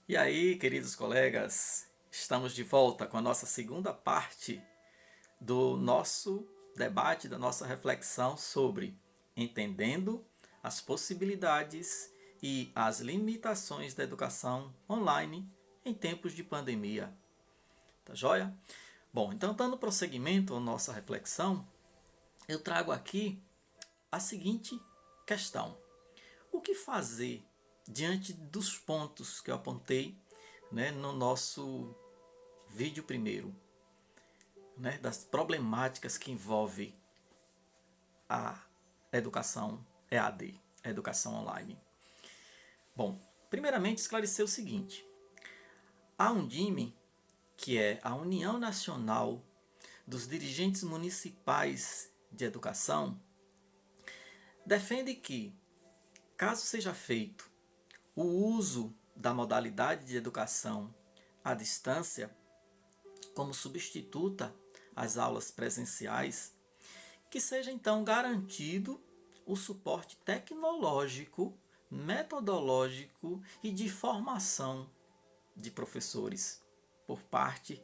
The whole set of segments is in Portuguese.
E aí, queridos colegas, estamos de volta com a nossa segunda parte do nosso debate, da nossa reflexão sobre entendendo as possibilidades e as limitações da educação online em tempos de pandemia. Tá joia? Bom, então dando prosseguimento à nossa reflexão, eu trago aqui a seguinte questão: o que fazer diante dos pontos que eu apontei, no nosso vídeo primeiro, das problemáticas que envolve a educação EAD, a educação online? Bom, primeiramente esclarecer o seguinte: a Undime, que é a União Nacional dos Dirigentes Municipais de Educação, defende que, caso seja feito o uso da modalidade de educação à distância como substituta às aulas presenciais, que seja então garantido o suporte tecnológico, metodológico e de formação de professores por parte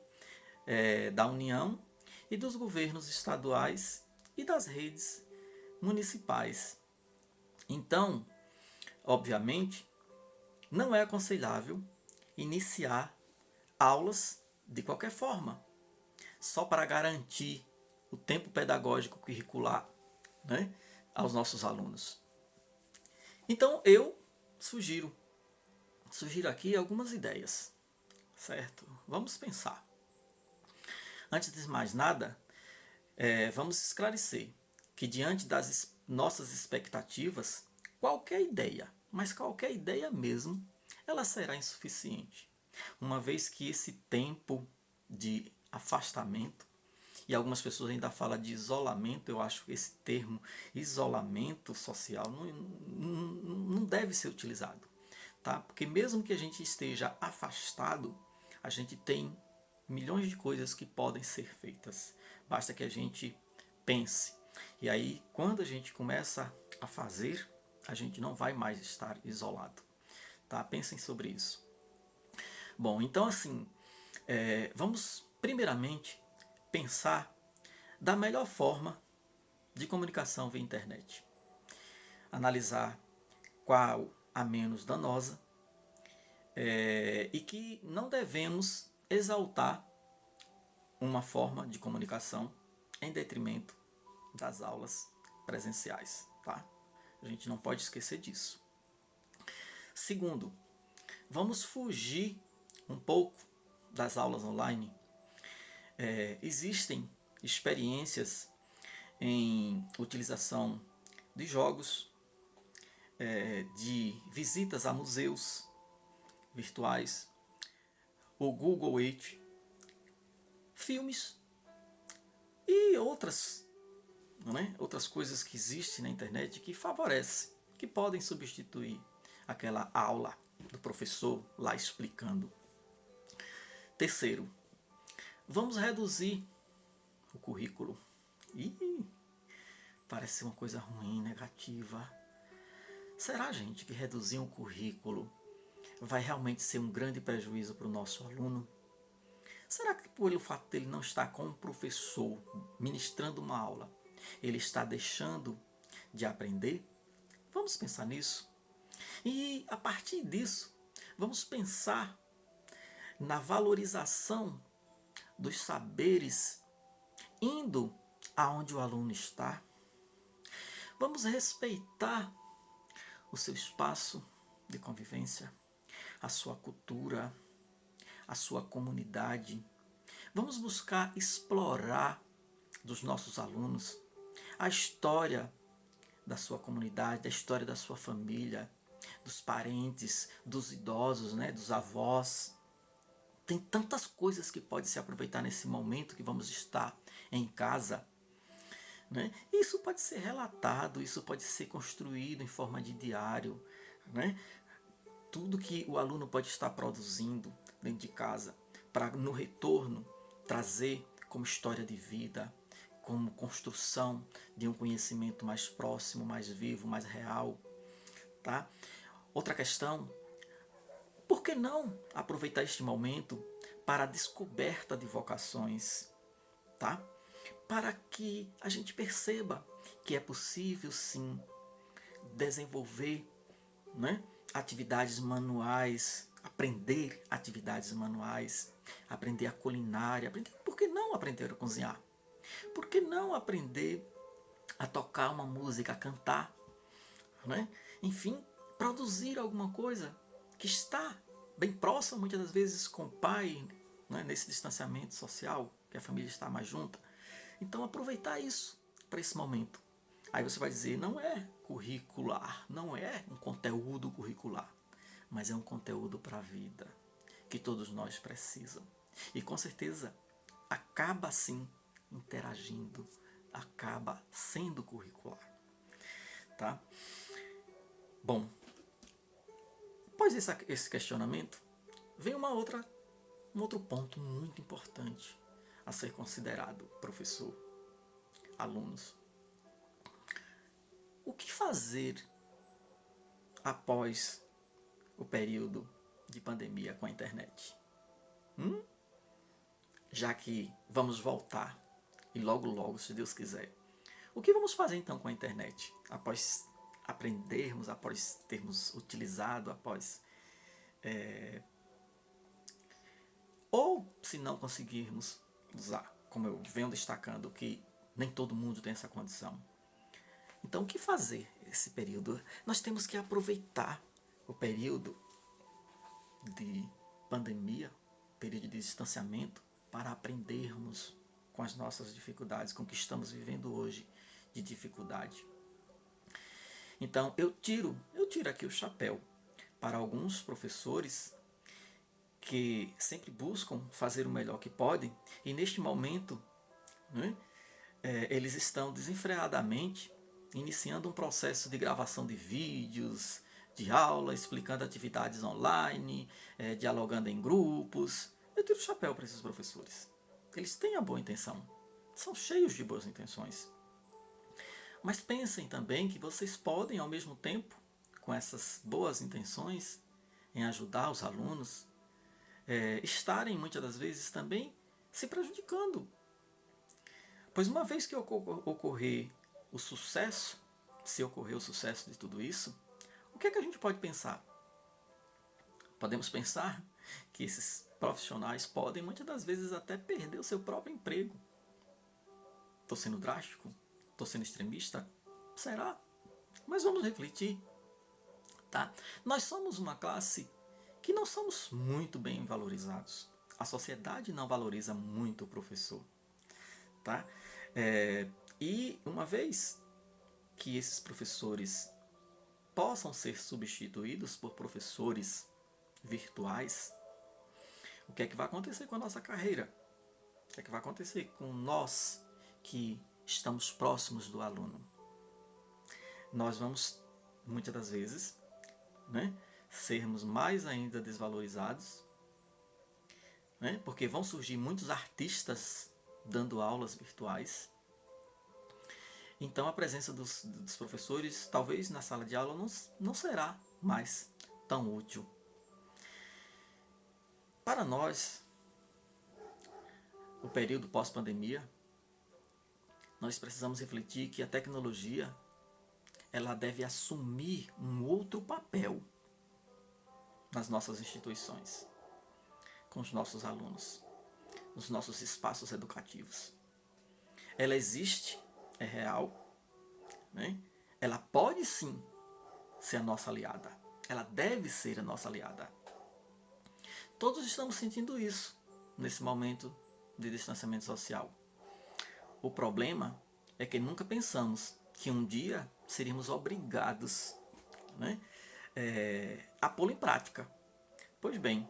da União e dos governos estaduais e das redes municipais. Então, obviamente, não é aconselhável iniciar aulas de qualquer forma, só para garantir o tempo pedagógico curricular, né, aos nossos alunos. Então eu sugiro, sugiro aqui algumas ideias, certo? Vamos pensar. Antes de mais nada, vamos esclarecer que diante das nossas expectativas, qualquer ideia, mas qualquer ideia mesmo, ela será insuficiente, uma vez que esse tempo de afastamento, e algumas pessoas ainda falam de isolamento, eu acho que esse termo isolamento social não deve ser utilizado, tá? Porque mesmo que a gente esteja afastado, a gente tem milhões de coisas que podem ser feitas. Basta que a gente pense. E aí, quando a gente começa a fazer, a gente não vai mais estar isolado, tá? Pensem sobre isso. Bom, então assim, vamos primeiramente pensar da melhor forma de comunicação via internet. Analisar qual a menos danosa, e que não devemos exaltar uma forma de comunicação em detrimento das aulas presenciais, tá? A gente não pode esquecer disso. Segundo, vamos fugir um pouco das aulas online. Existem experiências em utilização de jogos, de visitas a museus virtuais, o Google Earth, filmes e outras coisas que existem na internet que favorecem, que podem substituir aquela aula do professor lá explicando. Terceiro, vamos reduzir o currículo. Ih, parece uma coisa ruim, negativa. Será, gente, que reduzir um currículo vai realmente ser um grande prejuízo para o nosso aluno? Será que pelo fato dele não estar com um professor ministrando uma aula, ele está deixando de aprender? Vamos pensar nisso. E a partir disso, vamos pensar na valorização dos saberes indo aonde o aluno está. Vamos respeitar o seu espaço de convivência, a sua cultura, a sua comunidade. Vamos buscar explorar dos nossos alunos a história da sua comunidade, a história da sua família, dos parentes, dos idosos, dos avós. Tem tantas coisas que pode se aproveitar nesse momento que vamos estar em casa. Isso pode ser relatado, isso pode ser construído em forma de diário. Tudo que o aluno pode estar produzindo dentro de casa, para no retorno trazer como história de vida, como construção de um conhecimento mais próximo, mais vivo, mais real. Tá? Outra questão, Por que não aproveitar este momento para a descoberta de vocações, tá? Para que a gente perceba que é possível sim desenvolver, né, atividades manuais, aprender atividades manuais, aprender a culinária, por que não aprender a cozinhar? Por que não aprender a tocar uma música, a cantar, né? Enfim, produzir alguma coisa que está bem próxima muitas das vezes com o pai, né, nesse distanciamento social, que a família está mais junta. Então aproveitar isso para esse momento. Aí você vai dizer, não é curricular, não é um conteúdo curricular, mas é um conteúdo para a vida, que todos nós precisam. E com certeza acaba sim interagindo, acaba sendo curricular, tá? Bom, após esse questionamento, vem um outro ponto muito importante a ser considerado, professor, alunos. O que fazer após o período de pandemia com a internet? Já que vamos voltar, e logo logo, se Deus quiser. O que vamos fazer então com a internet? Após aprendermos, após termos utilizado, após... Ou se não conseguirmos usar, como eu venho destacando, que nem todo mundo tem essa condição. Então, o que fazer esse período? Nós temos que aproveitar o período de pandemia, período de distanciamento, para aprendermos com as nossas dificuldades, com o que estamos vivendo hoje de dificuldade. Então, eu tiro aqui o chapéu para alguns professores que sempre buscam fazer o melhor que podem e neste momento, né, eles estão desenfreadamente iniciando um processo de gravação de vídeos, de aula, explicando atividades online, dialogando em grupos. Eu tiro o chapéu para esses professores. Eles têm a boa intenção, são cheios de boas intenções. Mas pensem também que vocês podem, ao mesmo tempo, com essas boas intenções, em ajudar os alunos, estarem muitas das vezes também se prejudicando. Pois uma vez que ocorrer o sucesso, se ocorrer o sucesso de tudo isso, o que é que a gente pode pensar? Podemos pensar que esses profissionais podem muitas das vezes até perder o seu próprio emprego. Estou sendo drástico? Estou sendo extremista? Será? Mas vamos refletir. Tá? Nós somos uma classe que não somos muito bem valorizados. A sociedade não valoriza muito o professor. Tá? E uma vez que esses professores possam ser substituídos por professores virtuais, o que é que vai acontecer com a nossa carreira? O que é que vai acontecer com nós que estamos próximos do aluno? Nós vamos, muitas das vezes, né, sermos mais ainda desvalorizados, né, porque vão surgir muitos artistas dando aulas virtuais. Então a presença dos professores, talvez na sala de aula, não será mais tão útil. Para nós, o período pós-pandemia, nós precisamos refletir que a tecnologia ela deve assumir um outro papel nas nossas instituições, com os nossos alunos, nos nossos espaços educativos. Ela existe, é real, né? Ela pode sim ser a nossa aliada. Ela deve ser a nossa aliada. Todos estamos sentindo isso nesse momento de distanciamento social. O problema é que nunca pensamos que um dia seríamos obrigados, né, a pô-lo em prática. Pois bem,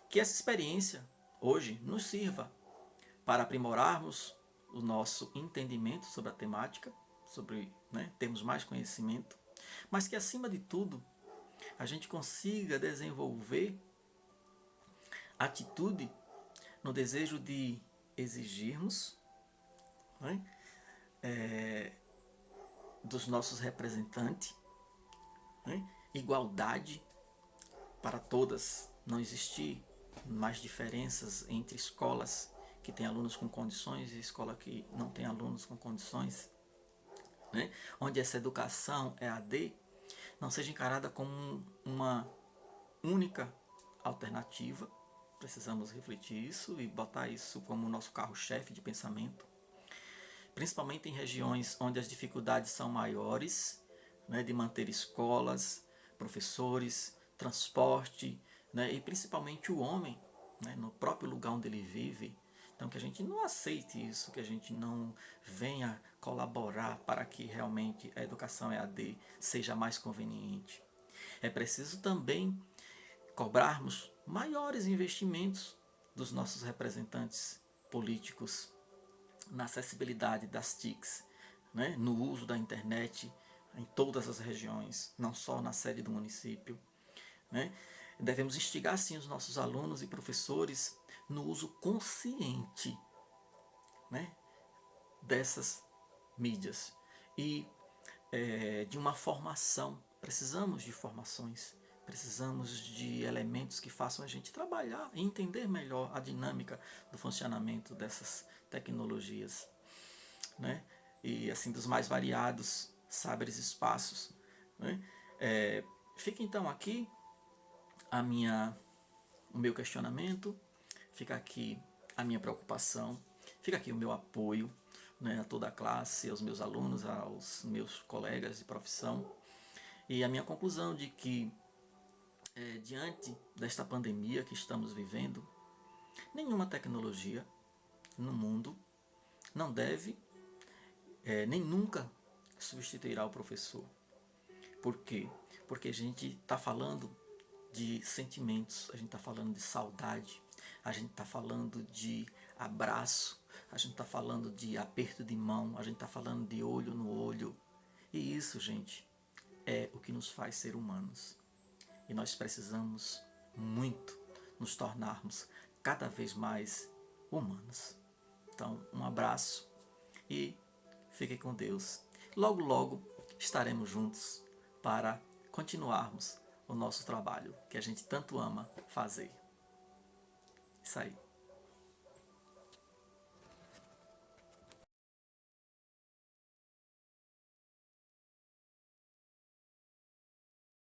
que essa experiência hoje nos sirva para aprimorarmos o nosso entendimento sobre a temática, sobre, né, termos mais conhecimento, mas que acima de tudo a gente consiga desenvolver atitude no desejo de exigirmos, né, dos nossos representantes, né, igualdade, para todas, não existir mais diferenças entre escolas que têm alunos com condições e escola que não tem alunos com condições, né? Onde essa educação EAD não seja encarada como uma única alternativa. Precisamos refletir isso e botar isso como nosso carro-chefe de pensamento, principalmente em regiões onde as dificuldades são maiores, né, de manter escolas, professores, transporte, né, e principalmente o homem, né, no próprio lugar onde ele vive. Então, que a gente não aceite isso, que a gente não venha colaborar para que realmente a educação EAD seja mais conveniente. É preciso também cobrarmos maiores investimentos dos nossos representantes políticos na acessibilidade das TICs, né, no uso da internet em todas as regiões, não só na sede do município. Né. Devemos instigar, sim, os nossos alunos e professores no uso consciente, né, dessas mídias e de uma formação. Precisamos de formações, precisamos de elementos que façam a gente trabalhar e entender melhor a dinâmica do funcionamento dessas tecnologias, né? E assim dos mais variados saberes e espaços, né? Fica então aqui a o meu questionamento, fica aqui a minha preocupação, fica aqui o meu apoio, né, a toda a classe, aos meus alunos, aos meus colegas de profissão, e a minha conclusão de que, diante desta pandemia que estamos vivendo, nenhuma tecnologia no mundo não deve, nem nunca substituirá o professor. Por quê? Porque a gente está falando de sentimentos, a gente está falando de saudade, a gente está falando de abraço, a gente está falando de aperto de mão, a gente está falando de olho no olho. E isso, gente, é o que nos faz ser humanos. E nós precisamos muito nos tornarmos cada vez mais humanos. Então, um abraço e fique com Deus. Logo, logo estaremos juntos para continuarmos o nosso trabalho que a gente tanto ama fazer. Isso aí.